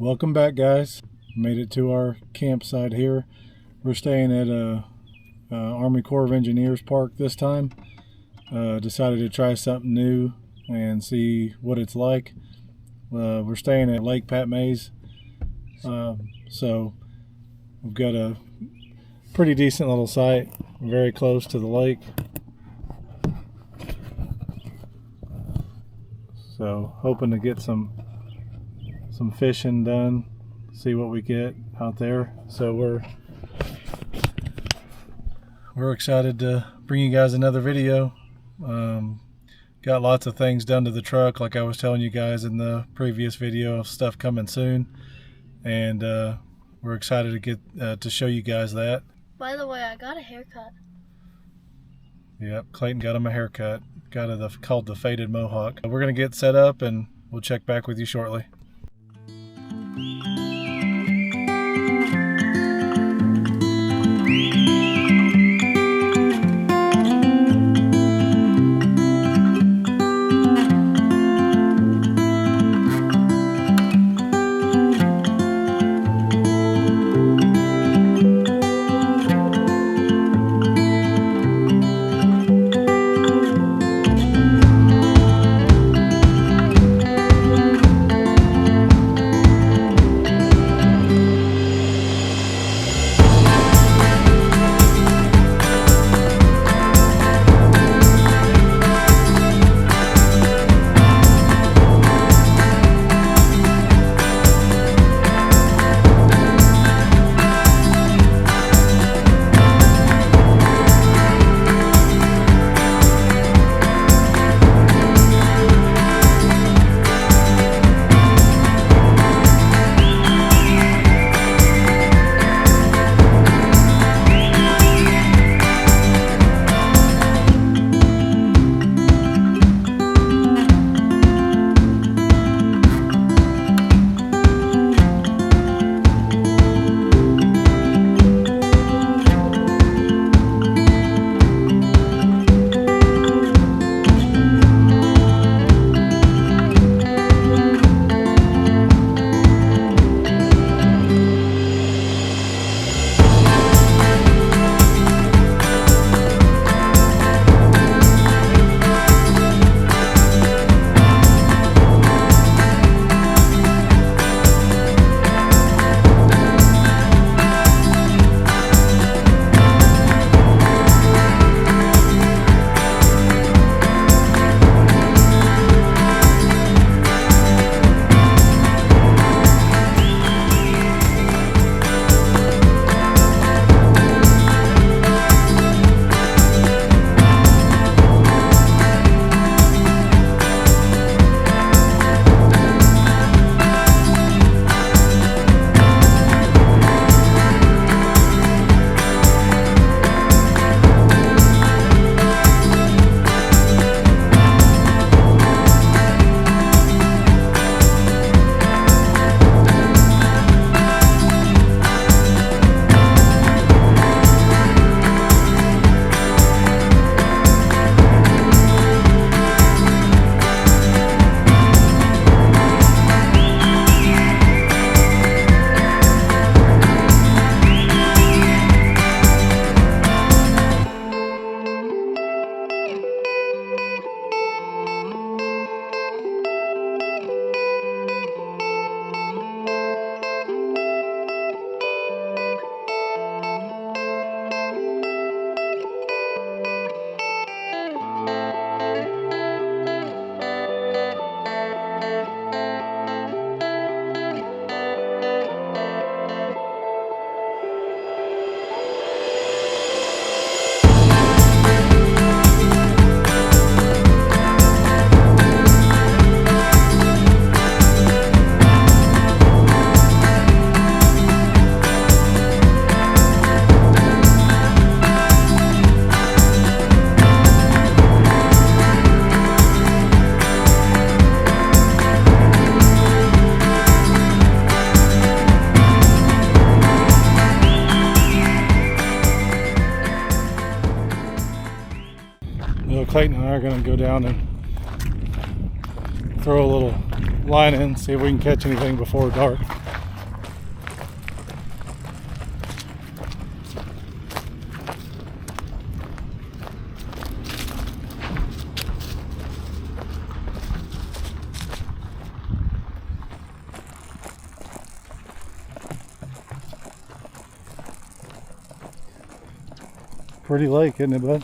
Welcome back, guys. Made it to our campsite here. We're staying at Army Corps of Engineers Park this time. Decided to try something new and see what it's like. We're staying at Lake Pat Mays, so we've got a pretty decent little site, very close to the lake. So hoping to get some fishing done, see what we get out there. So we're excited to bring you guys another video. Got lots of things done to the truck, like I was telling you guys in the previous video, of stuff coming soon, and we're excited to get to show you guys that. By the way, I got a haircut. Yep, Clayton got him a haircut. Got it called the faded mohawk. We're gonna get set up and we'll check back with you shortly. Clayton and I are going to go down and throw a little line in, see if we can catch anything before dark. Pretty lake, isn't it, bud?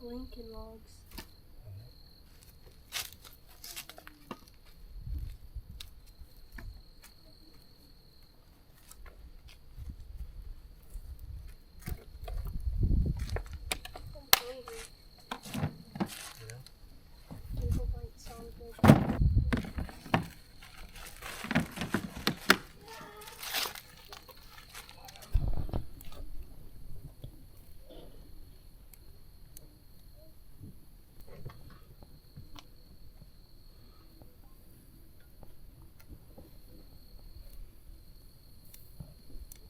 Lincoln logs. I'm hungry. Table might sound good.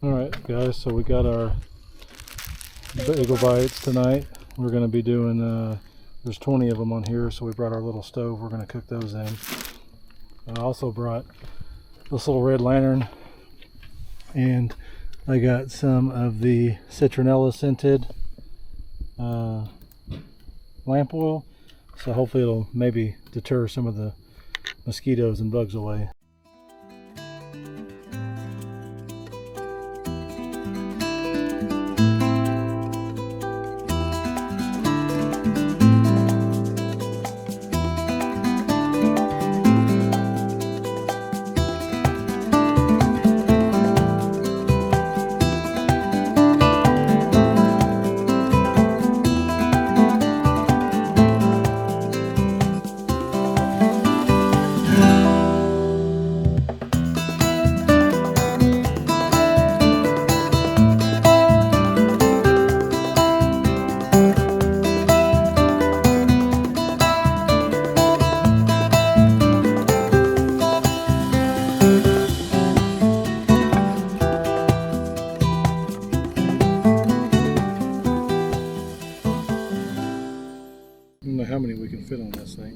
Alright guys, so we got our bagel bites tonight. We're going to be doing, there's 20 of them on here, so we brought our little stove. We're going to cook those in. I also brought this little red lantern, and I got some of the citronella scented lamp oil, so hopefully it'll maybe deter some of the mosquitoes and bugs away. I don't know how many we can fit on this thing.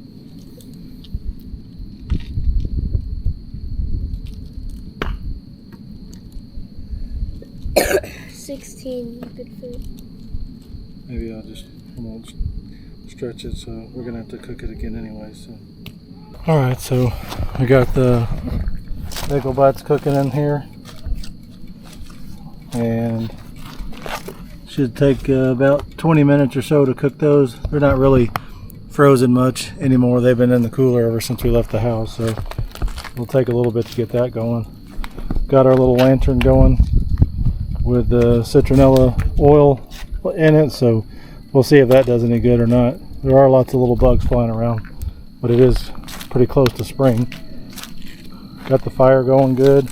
$16 you could fit. Maybe I'll just stretch it, so we're gonna have to cook it again anyway. So, all right, so we got the bagel bites cooking in here, and should take about 20 minutes or so to cook those. They're not really frozen much anymore. They've been in the cooler ever since we left the house, so it'll take a little bit to get that going. Got our little lantern going with the citronella oil in it, so we'll see if that does any good or not. There are lots of little bugs flying around, but it is pretty close to spring. Got the fire going good.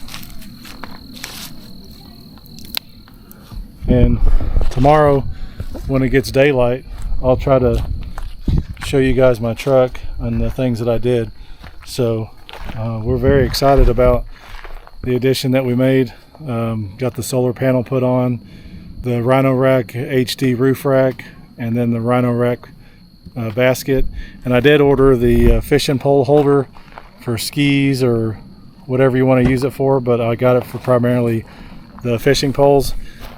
And tomorrow when it gets daylight, I'll try to show you guys my truck and the things that I did. So we're very excited about the addition that we made. Got the solar panel put on, the Rhino Rack HD roof rack, and then the Rhino Rack basket. And I did order the fishing pole holder for skis or whatever you want to use it for, but I got it for primarily the fishing poles,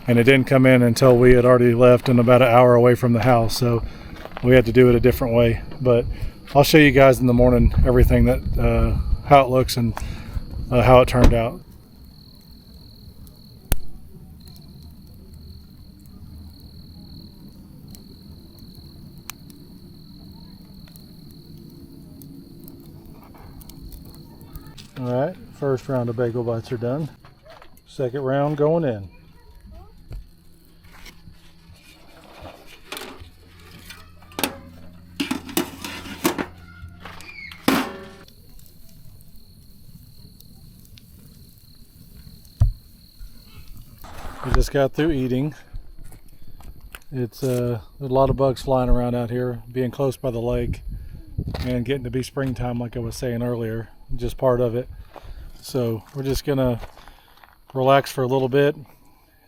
and it didn't come in until we had already left and about an hour away from the house, so we had to do it a different way. But I'll show you guys in the morning everything that how it looks and how it turned out. All right, first round of bagel bites are done. Second round going in. We just got through eating. It's a lot of bugs flying around out here, being close by the lake and getting to be springtime like I was saying earlier, just part of it. So we're just gonna relax for a little bit.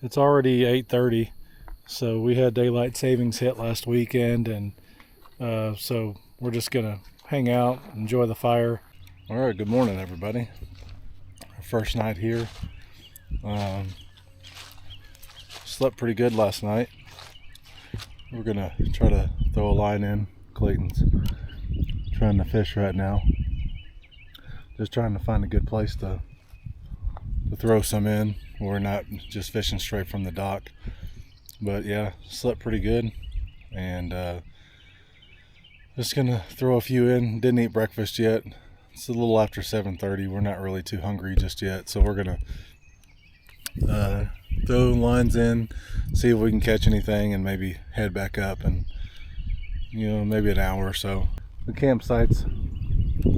It's already 8:30, so we had daylight savings hit last weekend, and so we're just gonna hang out, enjoy the fire. All right, good morning everybody. Our first night here. Slept pretty good last night. We're gonna try to throw a line in. Clayton's trying to fish right now. Just trying to find a good place to throw some in. We're not just fishing straight from the dock. But yeah, slept pretty good, and just gonna throw a few in. Didn't eat breakfast yet. It's a little after 7:30. We're not really too hungry just yet, so we're gonna throw lines in, see if we can catch anything, and maybe head back up and, you know, maybe an hour or so. The campsites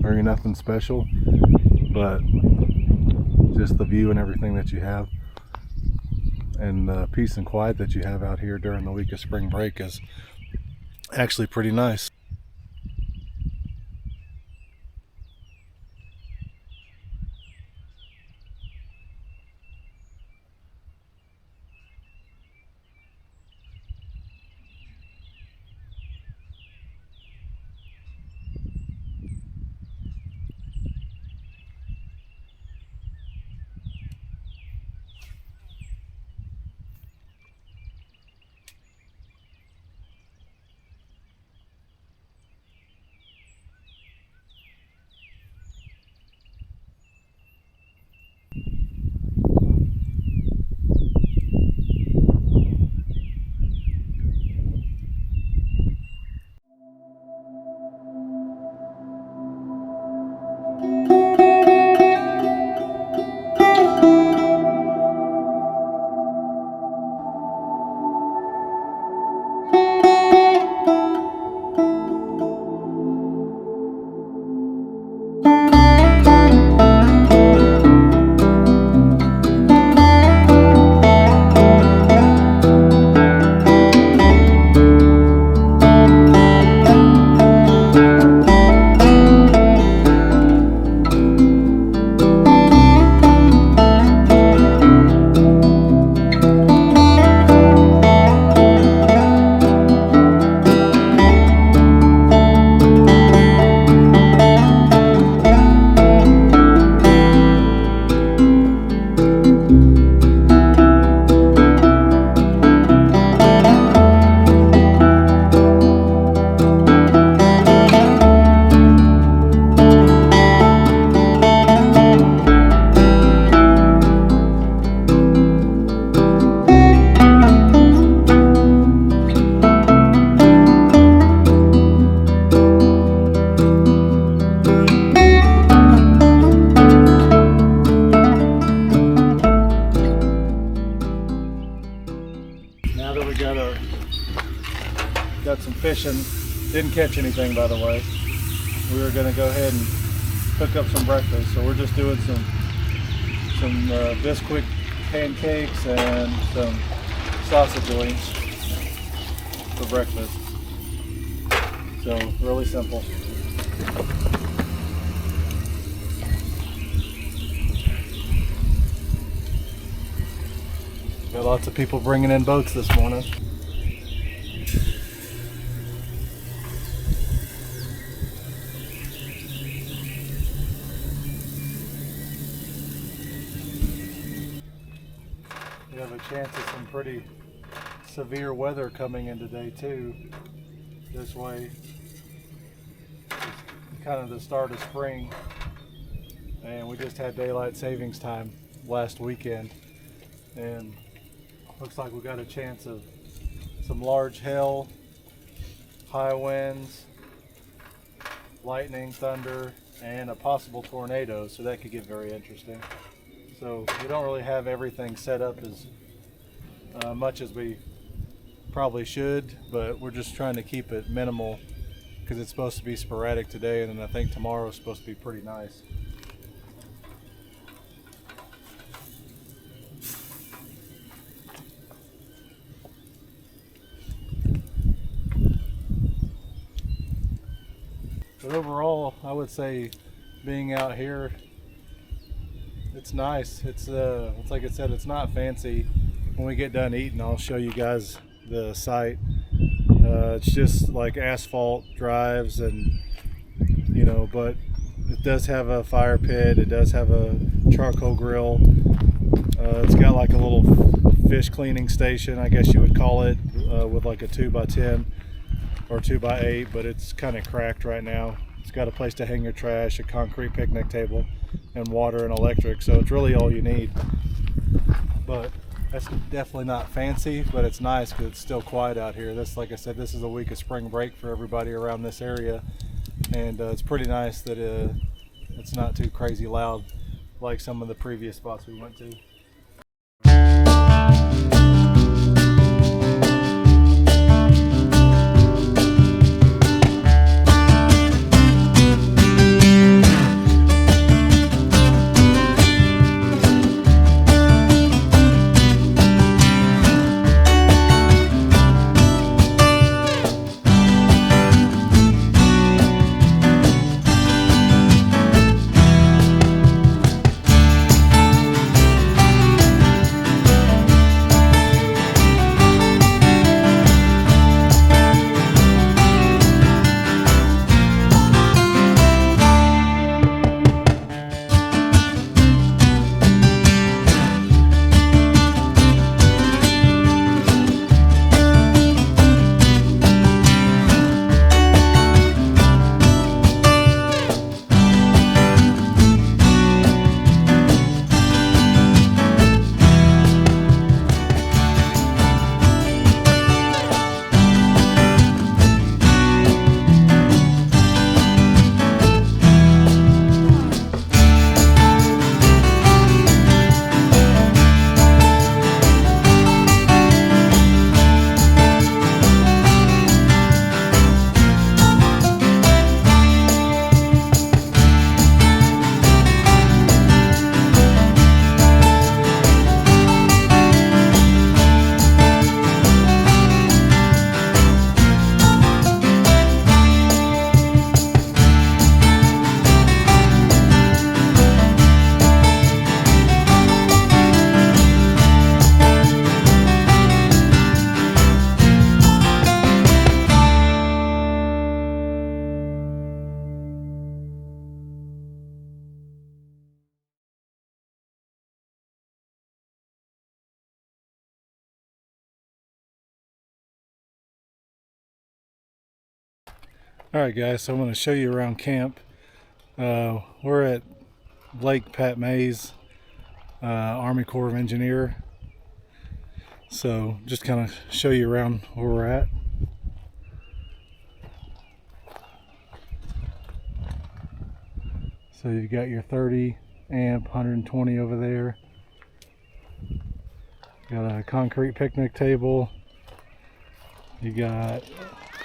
are nothing special, but just the view and everything that you have, and the peace and quiet that you have out here during the week of spring break is actually pretty nice. fishing. Didn't catch anything, by the way. We were gonna go ahead and cook up some breakfast, so we're just doing some Bisquick pancakes and some sausage links for breakfast. So really simple. Got lots of people bringing in boats this morning. We have a chance of some pretty severe weather coming in today too. This way, it's kind of the start of spring, and we just had daylight savings time last weekend, and looks like we got a chance of some large hail, high winds, lightning, thunder, and a possible tornado, so that could get very interesting. So we don't really have everything set up as much as we probably should, but we're just trying to keep it minimal because it's supposed to be sporadic today, and then I think tomorrow is supposed to be pretty nice. But overall, I would say being out here, it's nice. It's like I said, it's not fancy. When we get done eating, I'll show you guys the site. It's just like asphalt drives, and but it does have a fire pit. It does have a charcoal grill. It's got like a little fish cleaning station, I guess you would call it, with like a 2x10 or 2x8, but it's kind of cracked right now. It's got a place to hang your trash, a concrete picnic table, and water and electric, so it's really all you need. But that's definitely not fancy, but it's nice because it's still quiet out here. This, like I said, this is a week of spring break for everybody around this area, and it's pretty nice that it's not too crazy loud like some of the previous spots we went to. Alright guys, so I'm going to show you around camp. We're at Lake Pat Mays, Army Corps of Engineer. So just kind of show you around where we're at. So you've got your 30 amp 120 over there. Got a concrete picnic table. You got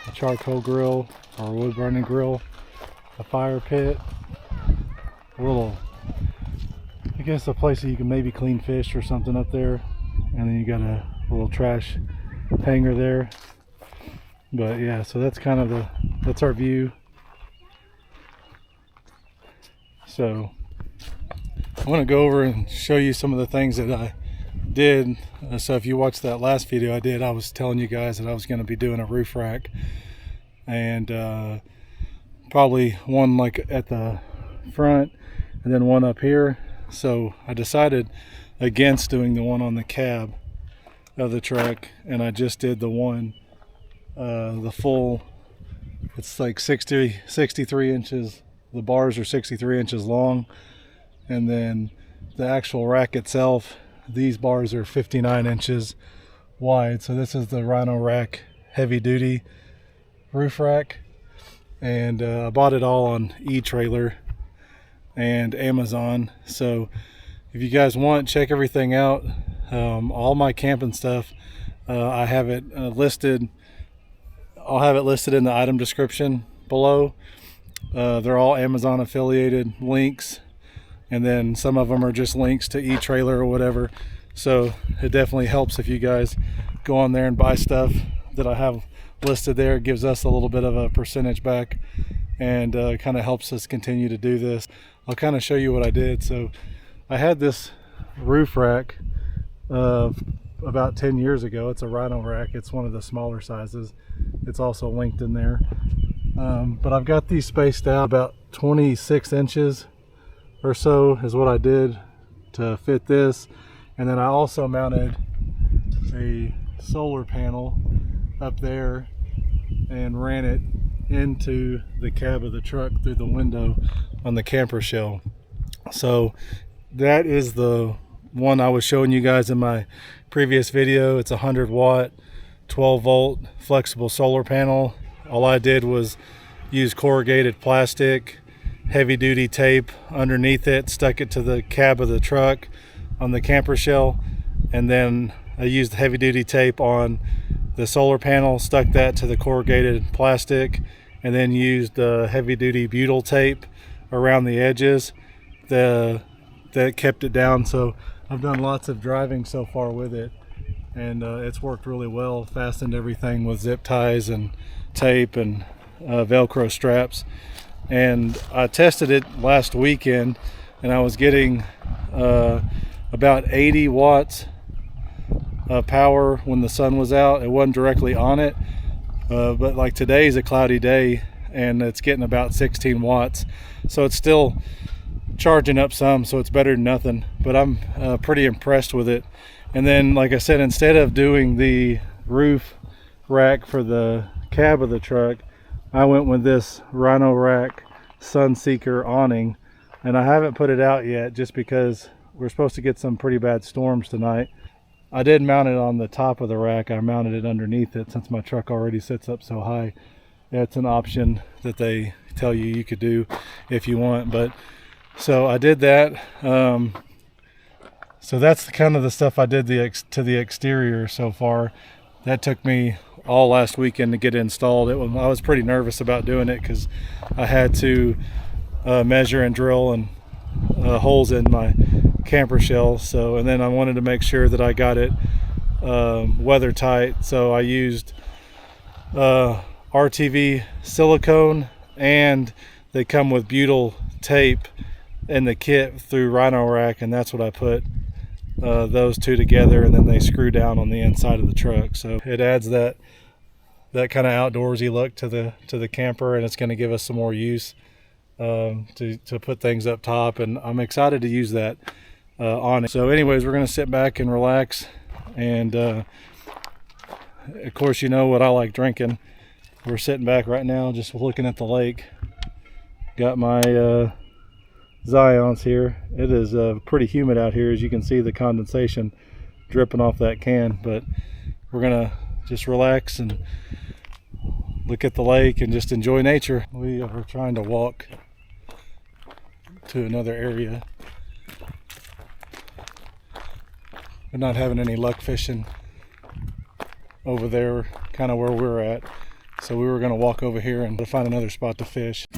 a charcoal grill or a wood burning grill, a fire pit, a little, I guess a place that you can maybe clean fish or something up there, and then you got a little trash hanger there. But yeah, so that's kind of that's our view. So I want to go over and show you some of the things that I did. So if you watched that last video I did, I was telling you guys that I was going to be doing a roof rack, and probably one like at the front and then one up here. So I decided against doing the one on the cab of the truck, and I just did the one, the full, it's like 63 inches. The bars are 63 inches long, and then the actual rack itself, these bars are 59 inches wide. So this is the Rhino Rack heavy duty roof rack, and I bought it all on Etrailer and Amazon. So if you guys want, check everything out. All my camping stuff, I have it listed. I'll have it listed in the item description below. They're all Amazon affiliated links, and then some of them are just links to Etrailer or whatever. So it definitely helps if you guys go on there and buy stuff that I have listed there. It gives us a little bit of a percentage back, and kind of helps us continue to do this. I'll kind of show you what I did. So I had this roof rack about 10 years ago. It's a Rhino rack. It's one of the smaller sizes. It's also linked in there. But I've got these spaced out about 26 inches or so is what I did to fit this. And then I also mounted a solar panel up there and ran it into the cab of the truck through the window on the camper shell. So that is the one I was showing you guys in my previous video. It's a 100 watt 12 volt flexible solar panel. All I did was use corrugated plastic, heavy duty tape underneath it, stuck it to the cab of the truck on the camper shell, and then I used heavy duty tape on the solar panel, stuck that to the corrugated plastic, and then used heavy duty butyl tape around the edges that kept it down. So I've done lots of driving so far with it, and it's worked really well. Fastened everything with zip ties and tape and Velcro straps, and I tested it last weekend, and I was getting about 80 watts of power when the sun was out. It wasn't directly on it, but like today's a cloudy day and it's getting about 16 watts, so it's still charging up some, so it's better than nothing. But I'm pretty impressed with it. And then, like I said, instead of doing the roof rack for the cab of the truck, I went with this Rhino Rack Sunseeker awning, and I haven't put it out yet just because we're supposed to get some pretty bad storms tonight. I did mount it on the top of the rack. I mounted it underneath it since my truck already sits up so high. It's an option that they tell you could do if you want. But so I did that. So that's kind of the stuff I did to the exterior so far. That took me all last weekend to get it installed. I was pretty nervous about doing it because I had to measure and drill and holes in my camper shell. So, and then I wanted to make sure that I got it weather tight. So I used RTV silicone, and they come with butyl tape in the kit through Rhino Rack, and that's what I put those two together, and then they screw down on the inside of the truck. So it adds that kind of outdoorsy look to the camper, and it's going to give us some more use to put things up top, and I'm excited to use that on it. So anyways, we're going to sit back and relax, and of course, you know what I like drinking. We're sitting back right now just looking at the lake. Got my Zions here. It is pretty humid out here, as you can see the condensation dripping off that can, but we're gonna just relax and look at the lake and just enjoy nature. We are trying to walk to another area. We're not having any luck fishing over there, kind of where we're at. So we were going to walk over here and find another spot to fish.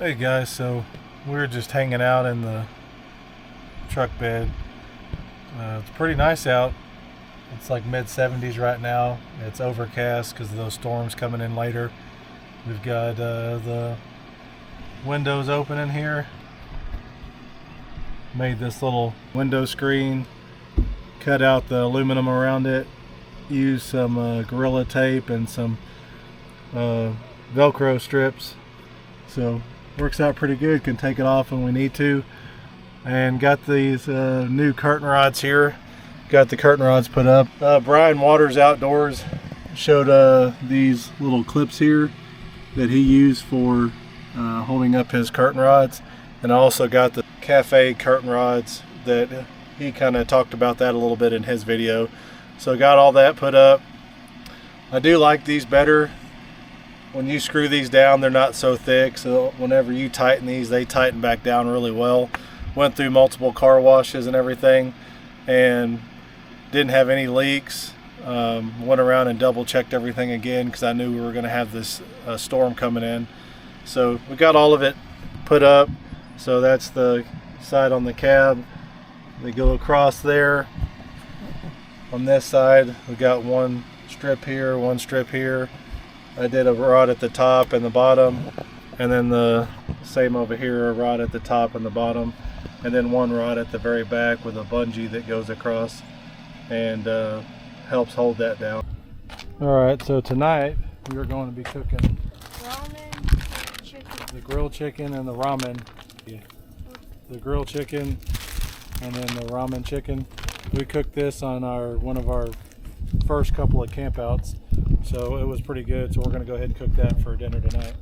Hey guys, so we're just hanging out in the truck bed. It's pretty nice out. It's like mid-70s right now. It's overcast because of those storms coming in later. We've got the windows open in here. Made this little window screen, cut out the aluminum around it, used some Gorilla Tape and some Velcro strips. So works out pretty good. Can take it off when we need to. And got these new curtain rods here. Got the curtain rods put up. Brian Waters Outdoors showed these little clips here that he used for holding up his curtain rods. And I also got the cafe curtain rods that he kind of talked about that a little bit in his video. So got all that put up. I do like these better. when you screw these down, they're not so thick, so whenever you tighten these, they tighten back down really well. Went through multiple car washes and everything and didn't have any leaks. Went around and double checked everything again because I knew we were going to have this storm coming in. So we got all of it put up. So that's the side on the cab. They go across there. On this side, we got one strip here, one strip here. I did a rod at the top and the bottom, and then the same over here, a rod at the top and the bottom, and then one rod at the very back with a bungee that goes across and helps hold that down. Alright, so tonight we are going to be cooking Ramen, chicken. the grilled chicken and the ramen. Yeah. The grilled chicken and then the ramen chicken. We cooked this on one of our first couple of campouts, so it was pretty good. So we're going to go ahead and cook that for dinner tonight.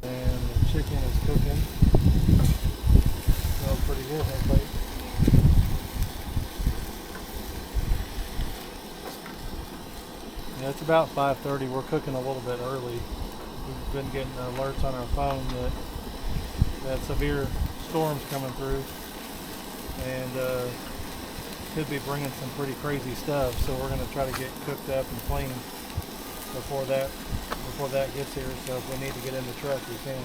And the chicken is cooking. Smells pretty good, that plate. Yeah, it's about 5:30. We're cooking a little bit early. We've been getting alerts on our phone that severe storms coming through, and could be bringing some pretty crazy stuff. So we're going to try to get cooked up and clean before that gets here. So if we need to get in the truck, we can.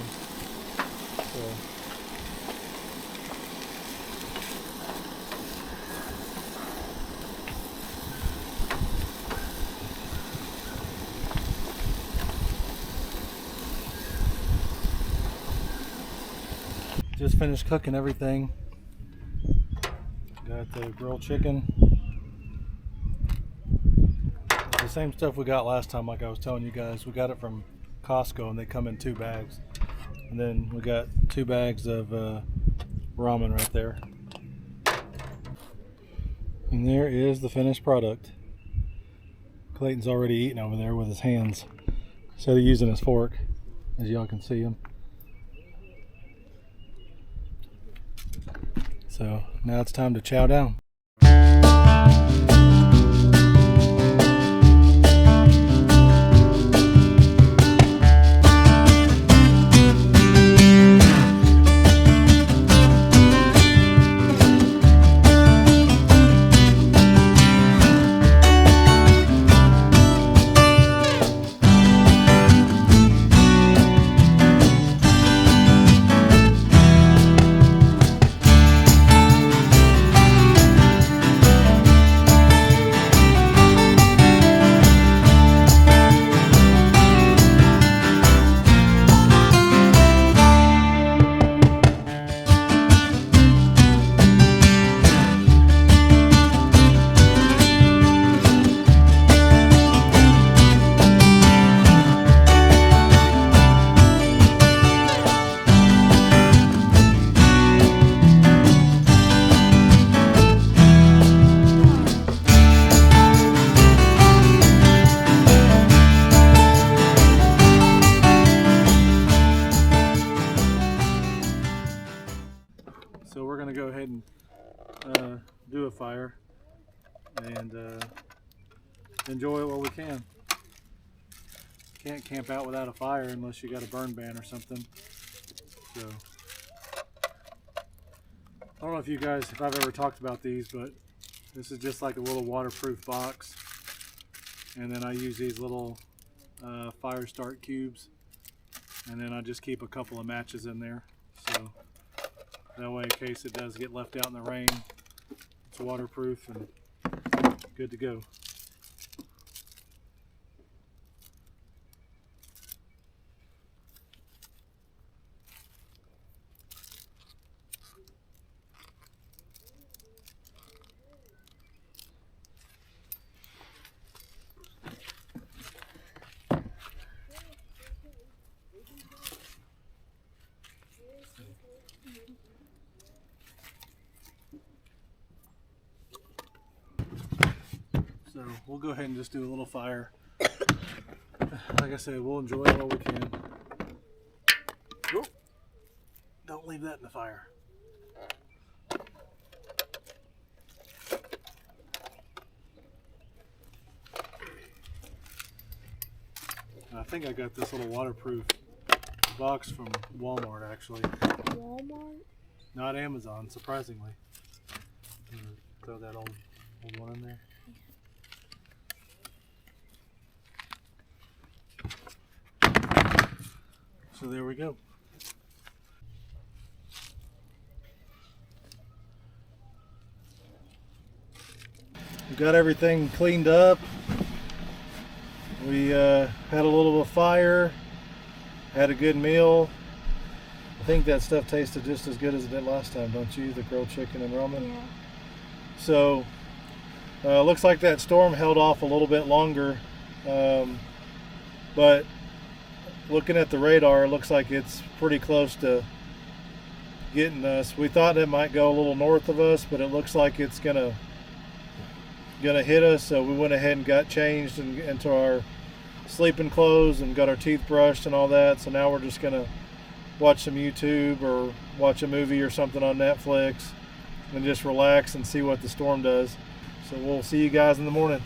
So. Just finished cooking everything. Got the grilled chicken. It's the same stuff we got last time, like I was telling you guys. We got it from Costco and they come in 2 bags. And then we got 2 bags of ramen right there. And there is the finished product. Clayton's already eating over there with his hands instead of using his fork, as y'all can see him. So now it's time to chow down. So we're gonna go ahead and do a fire and enjoy it while we can. Can't camp out without a fire unless you got a burn ban or something. So I don't know if I've ever talked about these, but this is just like a little waterproof box, and then I use these little fire start cubes, and then I just keep a couple of matches in there, so that way in case it does get left out in the rain, it's waterproof and good to go. So we'll go ahead and just do a little fire. Like I said, we'll enjoy it while we can. Oop. Don't leave that in the fire. think I got this little waterproof box from Walmart actually. Walmart? Not Amazon, surprisingly. Throw that old one in there. So there we go. We got everything cleaned up. We had a little bit of fire, had a good meal. I think that stuff tasted just as good as it did last time, don't you? The grilled chicken and ramen. Yeah. So looks like that storm held off a little bit longer, but looking at the radar, it looks like it's pretty close to getting us. We thought it might go a little north of us, but it looks like it's gonna hit us. So we went ahead and got changed into our sleeping clothes and got our teeth brushed and all that. So now we're just gonna watch some YouTube or watch a movie or something on Netflix and just relax and see what the storm does. So we'll see you guys in the morning.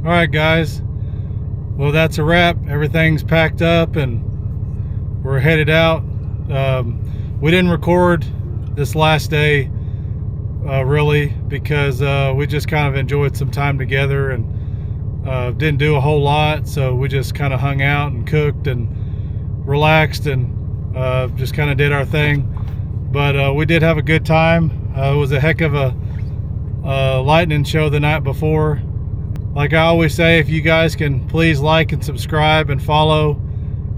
All right, guys. Well, that's a wrap. Everything's packed up and we're headed out. We didn't record this last day really because we just kind of enjoyed some time together and didn't do a whole lot. So we just kind of hung out and cooked and relaxed and just kind of did our thing. But we did have a good time. It was a heck of a lightning show the night before. Like I always say, if you guys can please like and subscribe and follow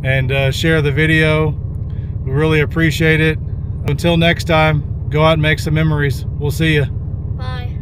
and share the video, we really appreciate it. Until next time, go out and make some memories. We'll see you. Bye.